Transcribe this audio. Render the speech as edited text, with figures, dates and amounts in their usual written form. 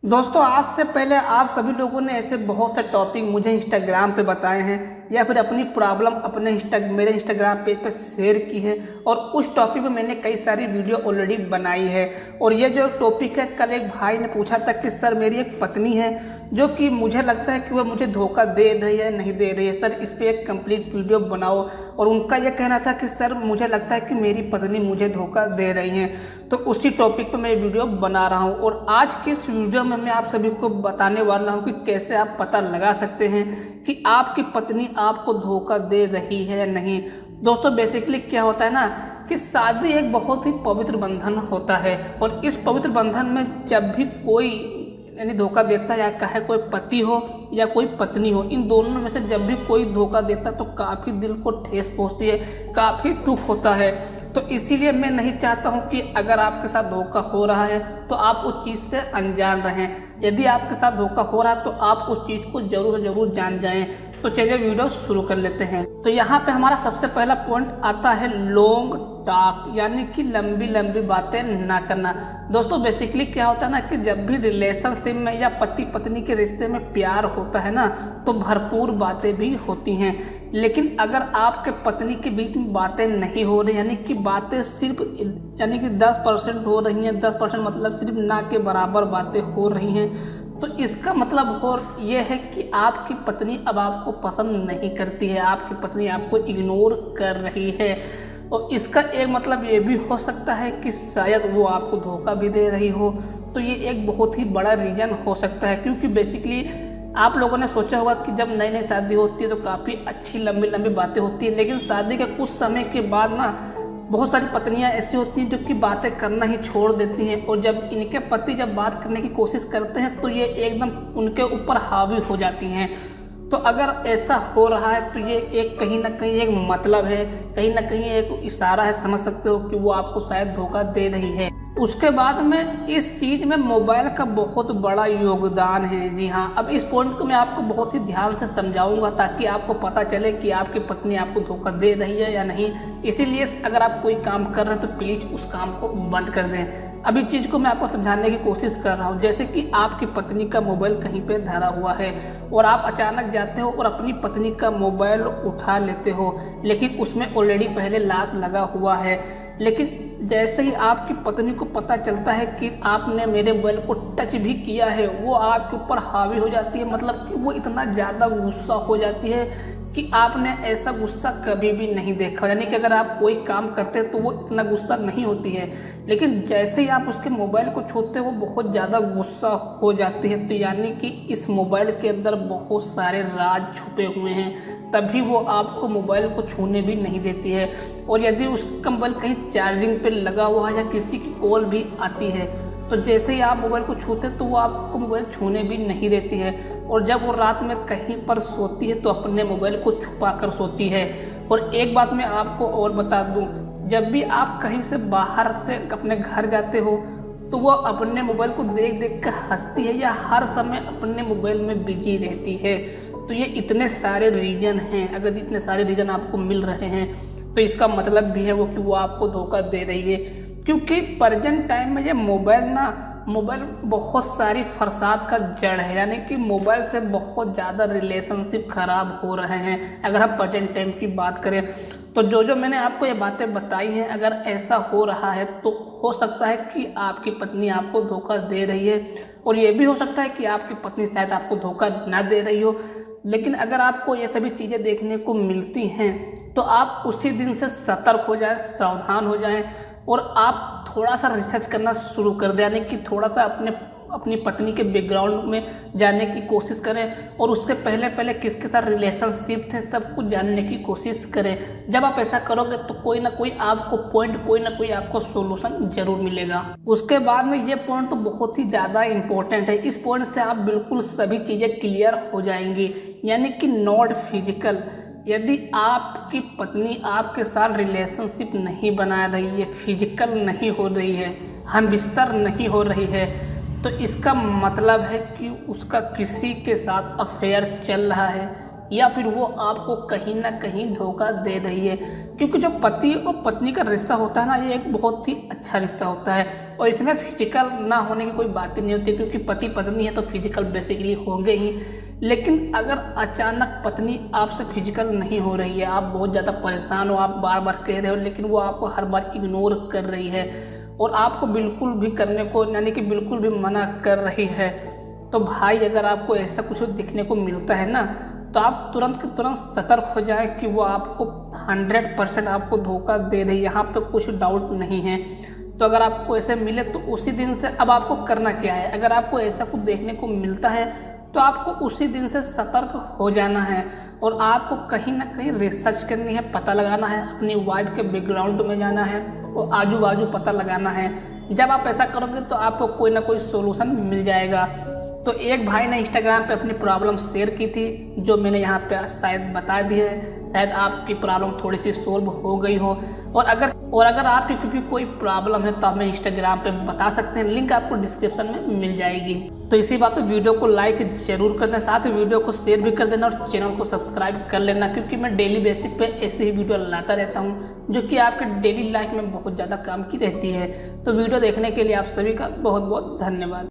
दोस्तों, आज से पहले आप सभी लोगों ने ऐसे बहुत से टॉपिक मुझे इंस्टाग्राम पे बताए हैं या फिर अपनी प्रॉब्लम अपने मेरे इंस्टाग्राम पेज पे शेयर की है और उस टॉपिक पे मैंने कई सारी वीडियो ऑलरेडी बनाई है। और ये जो टॉपिक है, कल एक भाई ने पूछा था कि सर मेरी एक पत्नी है जो कि मुझे लगता है कि वह मुझे धोखा दे रही है नहीं दे रही है, सर इस पर एक कंप्लीट वीडियो बनाओ। और उनका यह कहना था कि सर मुझे लगता है कि मेरी पत्नी मुझे धोखा दे रही है, तो उसी टॉपिक पर मैं वीडियो बना रहा हूँ। और आज की इस वीडियो में मैं आप सभी को बताने वाला हूँ कि कैसे आप पता लगा सकते हैं कि आपकी पत्नी आपको धोखा दे रही है या नहीं। दोस्तों, बेसिकली क्या होता है ना कि शादी एक बहुत ही पवित्र बंधन होता है और इस पवित्र बंधन में जब भी कोई यानी धोखा देता है, या चाहे कोई पति हो या कोई पत्नी हो, इन दोनों में से जब भी कोई धोखा देता है तो काफ़ी दिल को ठेस पहुंचती है, काफ़ी दुख होता है। तो इसीलिए मैं नहीं चाहता हूं कि अगर आपके साथ धोखा हो रहा है तो आप उस चीज़ से अनजान रहें। यदि आपके साथ धोखा हो रहा है तो आप उस चीज़ को जरूर से जरूर जान जाएं। तो चलिए वीडियो शुरू कर लेते हैं। तो यहाँ पे हमारा सबसे पहला पॉइंट आता है लॉन्ग टॉक, यानी कि लंबी लंबी बातें ना करना। दोस्तों, बेसिकली क्या होता है ना कि जब भी रिलेशनशिप में या पति पत्नी के रिश्ते में प्यार होता है ना तो भरपूर बातें भी होती हैं। लेकिन अगर आपके पत्नी के बीच में बातें नहीं हो रही, यानी कि बातें सिर्फ 10% हो रही हैं, 10% मतलब सिर्फ ना के बराबर बातें हो रही हैं, तो इसका मतलब ये है कि आपकी पत्नी अब आपको पसंद नहीं करती है, आपकी पत्नी आपको इग्नोर कर रही है। और इसका एक मतलब ये भी हो सकता है कि शायद वो आपको धोखा भी दे रही हो। तो ये एक बहुत ही बड़ा रीज़न हो सकता है, क्योंकि बेसिकली आप लोगों ने सोचा होगा कि जब नई नई शादी होती है तो काफ़ी अच्छी लंबी लंबी बातें होती हैं, लेकिन शादी के कुछ समय के बाद ना बहुत सारी पत्नियां ऐसी होती हैं जो कि बातें करना ही छोड़ देती हैं। और जब इनके पति जब बात करने की कोशिश करते हैं तो ये एकदम उनके ऊपर हावी हो जाती हैं। तो अगर ऐसा हो रहा है तो ये एक कहीं ना कहीं एक मतलब है, कहीं ना कहीं एक इशारा है, समझ सकते हो कि वो आपको शायद धोखा दे रही है। उसके बाद में इस चीज़ में मोबाइल का बहुत बड़ा योगदान है। जी हाँ, अब इस पॉइंट को मैं आपको बहुत ही ध्यान से समझाऊंगा ताकि आपको पता चले कि आपकी पत्नी आपको धोखा दे रही है या नहीं। इसीलिए अगर आप कोई काम कर रहे हैं तो प्लीज़ उस काम को बंद कर दें। अब इस चीज़ को मैं आपको समझाने की कोशिश कर रहा हूँ। जैसे कि आपकी पत्नी का मोबाइल कहीं पर धरा हुआ है और आप अचानक जाते हो और अपनी पत्नी का मोबाइल उठा लेते हो, लेकिन उसमें ऑलरेडी पहले लॉक लगा हुआ है। लेकिन जैसे ही आपकी पत्नी को पता चलता है कि आपने मेरे मोबाइल को टच भी किया है, वो आपके ऊपर हावी हो जाती है। मतलब कि वो इतना ज़्यादा गुस्सा हो जाती है कि आपने ऐसा गुस्सा कभी भी नहीं देखा। यानी कि अगर आप कोई काम करते हैं तो वो इतना गुस्सा नहीं होती है, लेकिन जैसे ही आप उसके मोबाइल को छूते हो वो बहुत ज़्यादा गुस्सा हो जाती है। तो यानी कि इस मोबाइल के अंदर बहुत सारे राज छुपे हुए हैं, तभी वो आपको मोबाइल को छूने भी नहीं देती है। और यदि उसका मोबाइल कहीं चार्जिंग पे लगा हुआ है या किसी की कॉल भी आती है तो जैसे ही आप मोबाइल को छूते तो वो आपको मोबाइल छूने भी नहीं देती है। और जब वो रात में कहीं पर सोती है तो अपने मोबाइल को छुपा कर सोती है। और एक बात मैं आपको और बता दूं, जब भी आप कहीं से बाहर से अपने घर जाते हो तो वो अपने मोबाइल को देख देख कर हंसती है या हर समय अपने मोबाइल में बिजी रहती है। तो ये इतने सारे रीजन हैं। अगर इतने सारे रीजन आपको मिल रहे हैं तो इसका मतलब भी है कि वो आपको धोखा दे रही है। क्योंकि प्रेजेंट टाइम में ये मोबाइल बहुत सारी फसाद का जड़ है। यानी कि मोबाइल से बहुत ज़्यादा रिलेशनशिप खराब हो रहे हैं। अगर हम प्रेजेंट टाइम की बात करें तो जो मैंने आपको ये बातें बताई हैं, अगर ऐसा हो रहा है तो हो सकता है कि आपकी पत्नी आपको धोखा दे रही है। और ये भी हो सकता है कि आपकी पत्नी शायद आपको धोखा ना दे रही हो। लेकिन अगर आपको ये सभी चीज़ें देखने को मिलती हैं तो आप उसी दिन से सतर्क हो जाएं, सावधान हो जाएं और आप थोड़ा सा रिसर्च करना शुरू कर दें। यानी कि थोड़ा सा अपनी पत्नी के बैकग्राउंड में जाने की कोशिश करें और उसके पहले किसके साथ रिलेशनशिप थे सब कुछ जानने की कोशिश करें। जब आप ऐसा करोगे तो कोई ना कोई आपको पॉइंट, कोई ना कोई आपको सोल्यूशन जरूर मिलेगा। उसके बाद में ये पॉइंट तो बहुत ही ज़्यादा इंपॉर्टेंट है। इस पॉइंट से आप बिल्कुल सभी चीज़ें क्लियर हो जाएंगी। यानी कि नॉट फिजिकल, यदि आपकी पत्नी आपके साथ रिलेशनशिप नहीं बना रही है, फिजिकल नहीं हो रही है, हम बिस्तर नहीं हो रही है, तो इसका मतलब है कि उसका किसी के साथ अफेयर चल रहा है, या फिर वो आपको कहीं ना कहीं धोखा दे रही है। क्योंकि जो पति और पत्नी का रिश्ता होता है ना, ये एक बहुत ही अच्छा रिश्ता होता है और इसमें फिजिकल ना होने की कोई बात ही नहीं होती, क्योंकि पति पत्नी है तो फिजिकल बेसिकली होंगे ही। लेकिन अगर अचानक पत्नी आपसे फिजिकल नहीं हो रही है, आप बहुत ज़्यादा परेशान हो, आप बार बार कह रहे हो लेकिन वो आपको हर बार इग्नोर कर रही है और आपको बिल्कुल भी करने को यानी कि बिल्कुल भी मना कर रही है, तो भाई अगर आपको ऐसा कुछ दिखने को मिलता है ना, तो आप तुरंत के तुरंत सतर्क हो जाए कि वो आपको 100% आपको धोखा दे रही है, यहाँ पे कुछ डाउट नहीं है। तो अगर आपको ऐसे मिले तो उसी दिन से अब आपको करना क्या है, अगर आपको ऐसा कुछ देखने को मिलता है तो आपको उसी दिन से सतर्क हो जाना है और आपको कहीं ना कहीं रिसर्च करनी है, पता लगाना है, अपनी वाइफ के बैकग्राउंड में जाना है और आजू बाजू पता लगाना है। जब आप ऐसा करोगे तो आपको कोई ना कोई सोल्यूशन मिल जाएगा। तो एक भाई ने इंस्टाग्राम पे अपनी प्रॉब्लम शेयर की थी, जो मैंने यहाँ पे शायद बता दी है। शायद आपकी प्रॉब्लम थोड़ी सी सोल्व हो गई हो और अगर आपकी भी कोई प्रॉब्लम है तो आप हमें इंस्टाग्राम पे बता सकते हैं, लिंक आपको डिस्क्रिप्शन में मिल जाएगी। तो इसी बात पे वीडियो को लाइक जरूर कर दें, साथ ही वीडियो को शेयर भी कर देना और चैनल को सब्सक्राइब कर लेना, क्योंकि मैं डेली बेसिक पे ऐसे ही वीडियो लाता रहता हूँ जो कि आपके डेली लाइफ में बहुत ज़्यादा काम की रहती है। तो वीडियो देखने के लिए आप सभी का बहुत बहुत धन्यवाद।